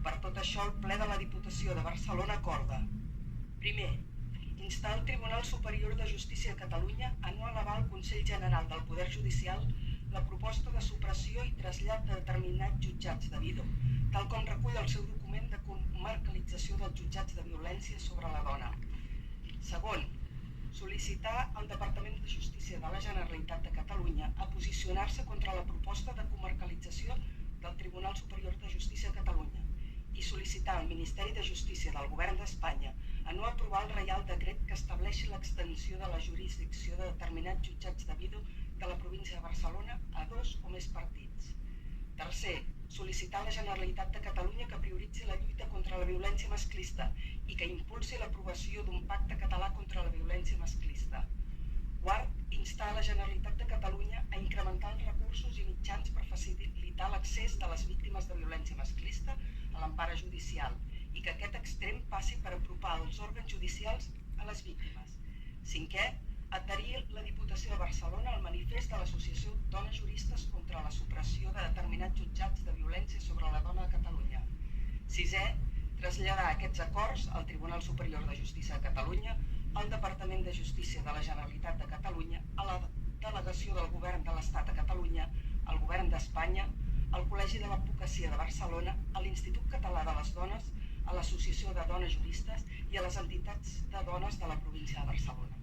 Per tot això, el ple de la Diputació de Barcelona acorda: primer, instar el Tribunal Superior de Justícia de Catalunya a no elevar al Consell General del Poder Judicial la proposta de supressió i trasllat de determinats jutjats de Vido, tal com recull el seu document de comarcalització dels jutjats de violència sobre la dona. Segon, sol·licitar al Departament de Justícia de la Generalitat de Catalunya a posicionar-se contra la proposta de comarcalització del Tribunal Superior de Justícia de Catalunya i sol·licitar al Ministeri de Justícia del Govern d'Espanya a no aprovar el Reial Decret que estableixi l'extensió de la jurisdicció de determinats jutjats de Vido de la província de Barcelona a 2 o més partits. Tercer, sol·licitar a la Generalitat de Catalunya que prioritzi la lluita contra la violència masclista i que impulsi l'aprovació d'un pacte català contra la violència masclista. Quart, instar a la Generalitat de Catalunya a incrementar els recursos i mitjans per facilitar l'accés de les víctimes de violència masclista a l'empara judicial i que aquest extrem passi per apropar els òrgans judicials a les víctimes. Cinquè, adherir la Diputació de Barcelona al manifest de l'Associació Dones Juristes contra la supressió de determinats jutjats de violència sobre la dona a Catalunya. Sisè, traslladar aquests acords al Tribunal Superior de Justícia de Catalunya, al Departament de Justícia de la Generalitat de Catalunya, a la Delegació del Govern de l'Estat a Catalunya, al Govern d'Espanya, al Col·legi de l'Advocacia de Barcelona, a l'Institut Català de les Dones, a l'Associació de Dones Juristes i a les entitats de dones de la província de Barcelona.